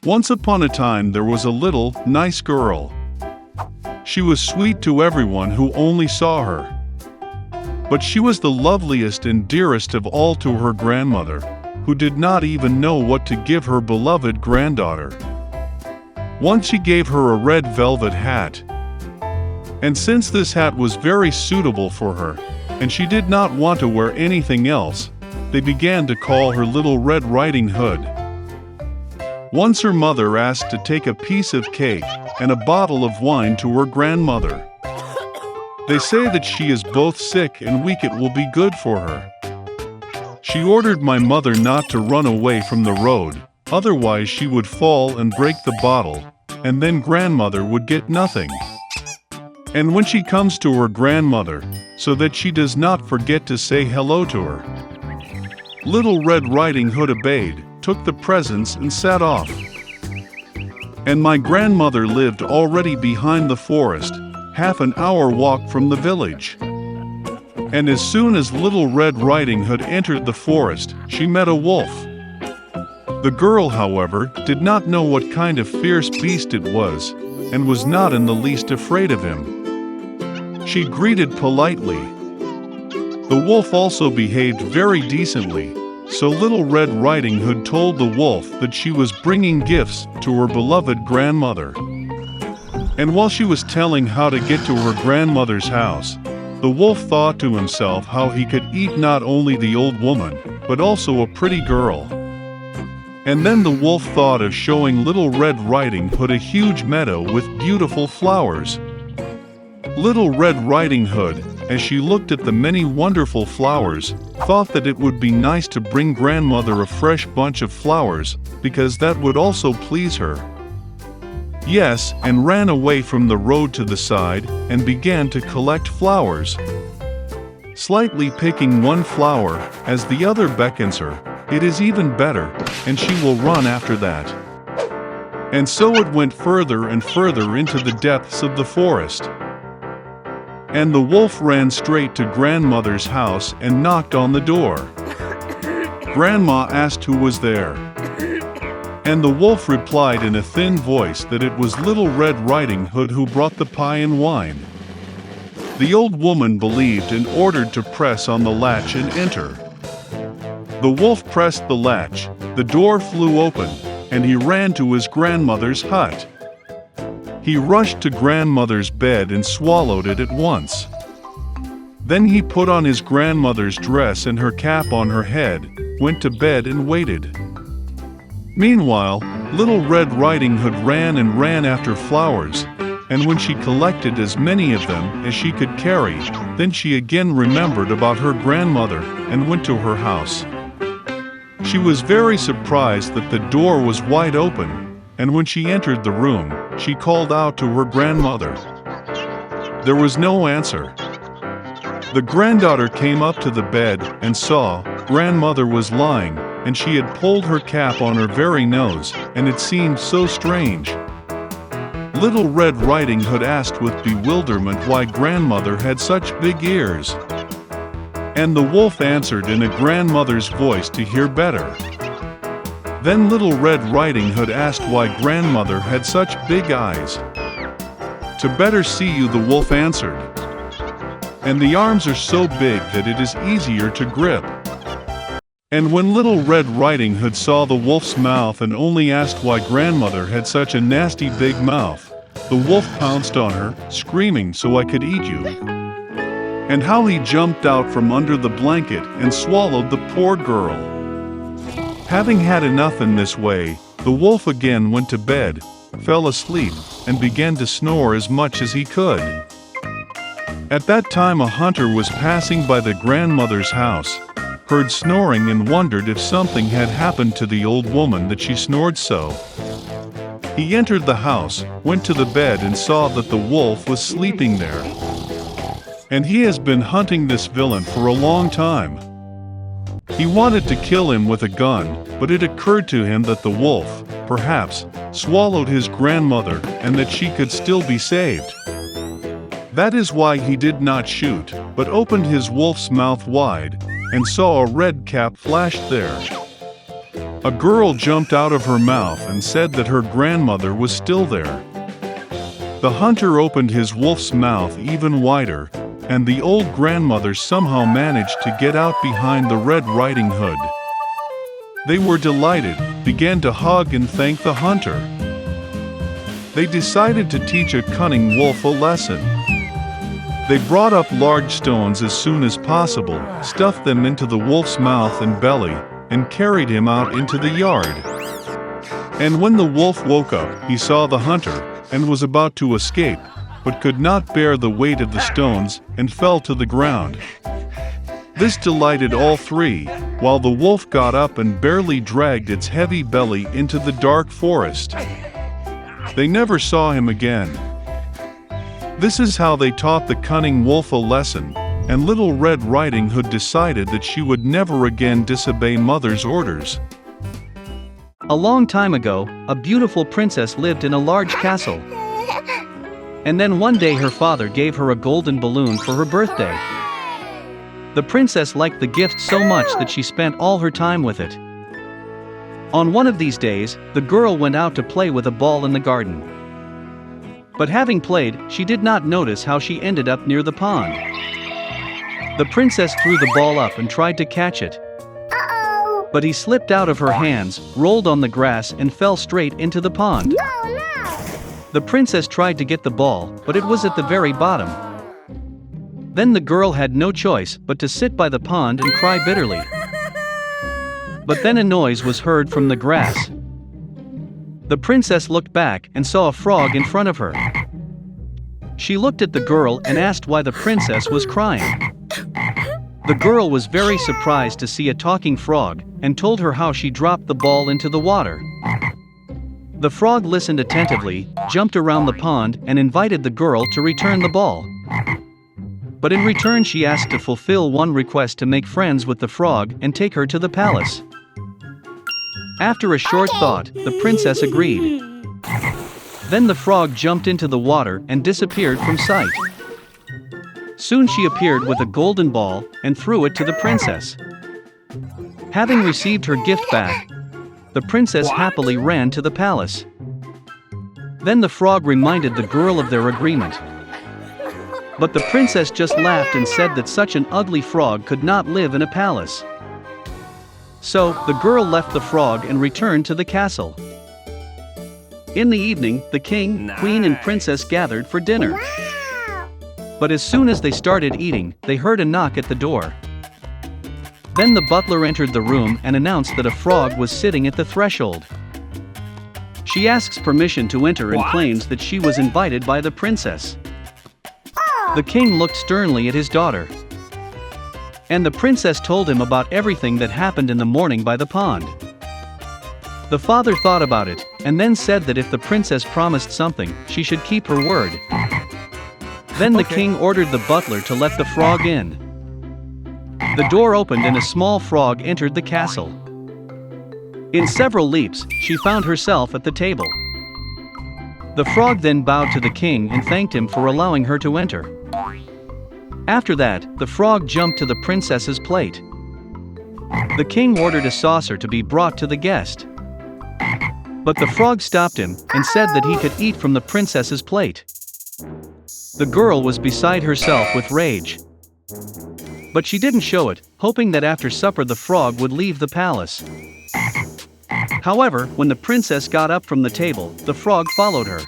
Once upon a time there was a little, nice girl. She was sweet to everyone who only saw her. But she was the loveliest and dearest of all to her grandmother, who did not even know what to give her beloved granddaughter. Once she gave her a red velvet hat. And since this hat was very suitable for her, and she did not want to wear anything else, they began to call her Little Red Riding Hood. Once her mother asked to take a piece of cake and a bottle of wine to her grandmother. They say that she is both sick and weak, it will be good for her. She ordered my mother not to run away from the road, otherwise she would fall and break the bottle, and then grandmother would get nothing. And when she comes to her grandmother, so that she does not forget to say hello to her. Little Red Riding Hood obeyed, took the presents and set off. And my grandmother lived already behind the forest, half an hour walk from the village. And as soon as Little Red Riding Hood entered the forest, she met a wolf. The girl, however, did not know what kind of fierce beast it was, and was not in the least afraid of him. She greeted politely. The wolf also behaved very decently, so Little Red Riding Hood told the wolf that she was bringing gifts to her beloved grandmother. And while she was telling how to get to her grandmother's house, the wolf thought to himself how he could eat not only the old woman, but also a pretty girl. And then the wolf thought of showing Little Red Riding Hood a huge meadow with beautiful flowers. Little Red Riding Hood, as she looked at the many wonderful flowers, thought that it would be nice to bring grandmother a fresh bunch of flowers, because that would also please her. Yes, and ran away from the road to the side, and began to collect flowers. Slightly picking one flower, as the other beckons her, it is even better, and she will run after that. And so it went further and further into the depths of the forest. And the wolf ran straight to grandmother's house and knocked on the door. Grandma asked who was there. And the wolf replied in a thin voice that it was Little Red Riding Hood who brought the pie and wine. The old woman believed and ordered to press on the latch and enter. The wolf pressed the latch, the door flew open, and he ran to his grandmother's hut. He rushed to grandmother's bed and swallowed it at once. Then he put on his grandmother's dress and her cap on her head, went to bed and waited. Meanwhile, Little Red Riding Hood ran and ran after flowers, and when she collected as many of them as she could carry, then she again remembered about her grandmother and went to her house. She was very surprised that the door was wide open, and when she entered the room, she called out to her grandmother. There was no answer. The granddaughter came up to the bed and saw grandmother was lying, and she had pulled her cap on her very nose, and it seemed so strange. Little Red Riding Hood asked with bewilderment why grandmother had such big ears. And the wolf answered in a grandmother's voice to hear better. Then Little Red Riding Hood asked why grandmother had such big eyes. To better see you, the wolf answered. And the arms are so big that it is easier to grip. And when Little Red Riding Hood saw the wolf's mouth and only asked why grandmother had such a nasty big mouth, the wolf pounced on her, screaming, "So I could eat you!" And how he jumped out from under the blanket and swallowed the poor girl. Having had enough in this way, the wolf again went to bed, fell asleep, and began to snore as much as he could. At that time a hunter was passing by the grandmother's house, heard snoring and wondered if something had happened to the old woman that she snored so. He entered the house, went to the bed and saw that the wolf was sleeping there. And he has been hunting this villain for a long time. He wanted to kill him with a gun, but it occurred to him that the wolf, perhaps, swallowed his grandmother and that she could still be saved. That is why he did not shoot, but opened his wolf's mouth wide, and saw a red cap flashed there. A girl jumped out of her mouth and said that her grandmother was still there. The hunter opened his wolf's mouth even wider, and the old grandmother somehow managed to get out behind the Red Riding Hood. They were delighted, began to hug and thank the hunter. They decided to teach a cunning wolf a lesson. They brought up large stones as soon as possible, stuffed them into the wolf's mouth and belly, and carried him out into the yard. And when the wolf woke up, he saw the hunter, and was about to escape, but could not bear the weight of the stones, and fell to the ground. This delighted all three, while the wolf got up and barely dragged its heavy belly into the dark forest. They never saw him again. This is how they taught the cunning wolf a lesson, and Little Red Riding Hood decided that she would never again disobey Mother's orders. A long time ago, a beautiful princess lived in a large castle. And then one day her father gave her a golden balloon for her birthday. The princess liked the gift so much that she spent all her time with it. On one of these days, the girl went out to play with a ball in the garden. But having played, she did not notice how she ended up near the pond. The princess threw the ball up and tried to catch it. But he slipped out of her hands, rolled on the grass and fell straight into the pond. The princess tried to get the ball, but it was at the very bottom. Then the girl had no choice but to sit by the pond and cry bitterly. But then a noise was heard from the grass. The princess looked back and saw a frog in front of her. She looked at the girl and asked why the princess was crying. The girl was very surprised to see a talking frog, and told her how she dropped the ball into the water. The frog listened attentively, jumped around the pond and invited the girl to return the ball. But in return she asked to fulfill one request to make friends with the frog and take her to the palace. After a short thought, the princess agreed. Then the frog jumped into the water and disappeared from sight. Soon she appeared with a golden ball and threw it to the princess. Having received her gift back, the princess happily ran to the palace. Then the frog reminded the girl of their agreement. But the princess just laughed and said that such an ugly frog could not live in a palace. So, the girl left the frog and returned to the castle. In the evening, the king, queen and princess gathered for dinner. But as soon as they started eating, they heard a knock at the door. Then the butler entered the room and announced that a frog was sitting at the threshold. She asks permission to enter and claims that she was invited by the princess. The king looked sternly at his daughter. And the princess told him about everything that happened in the morning by the pond. The father thought about it, and then said that if the princess promised something, she should keep her word. Then the king ordered the butler to let the frog in. The door opened and a small frog entered the castle. In several leaps, she found herself at the table. The frog then bowed to the king and thanked him for allowing her to enter. After that, the frog jumped to the princess's plate. The king ordered a saucer to be brought to the guest. But the frog stopped him and said that he could eat from the princess's plate. The girl was beside herself with rage. But she didn't show it, hoping that after supper the frog would leave the palace. However, when the princess got up from the table, the frog followed her.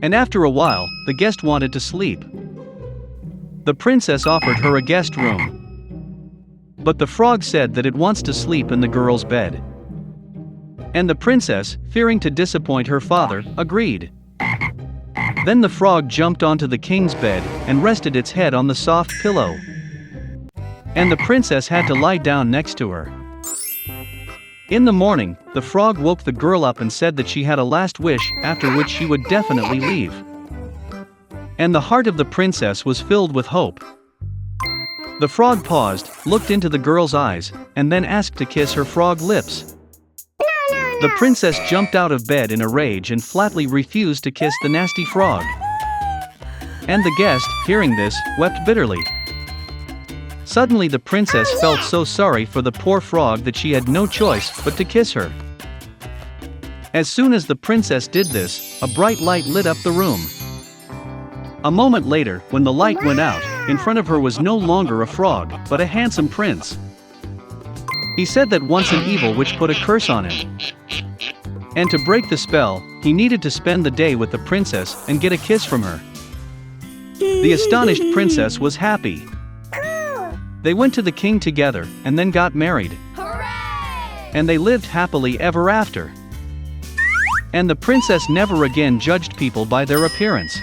And after a while, the guest wanted to sleep. The princess offered her a guest room. But the frog said that it wants to sleep in the girl's bed. And the princess, fearing to disappoint her father, agreed. Then the frog jumped onto the king's bed and rested its head on the soft pillow. And the princess had to lie down next to her. In the morning, the frog woke the girl up and said that she had a last wish, after which she would definitely leave. And the heart of the princess was filled with hope. The frog paused, looked into the girl's eyes, and then asked to kiss her frog lips. The princess jumped out of bed in a rage and flatly refused to kiss the nasty frog. And the guest, hearing this, wept bitterly. Suddenly the princess felt so sorry for the poor frog that she had no choice but to kiss her. As soon as the princess did this, a bright light lit up the room. A moment later, when the light went out, in front of her was no longer a frog, but a handsome prince. He said that once an evil witch put a curse on him. And to break the spell, he needed to spend the day with the princess and get a kiss from her. The astonished princess was happy. They went to the king together and then got married. And they lived happily ever after. And the princess never again judged people by their appearance.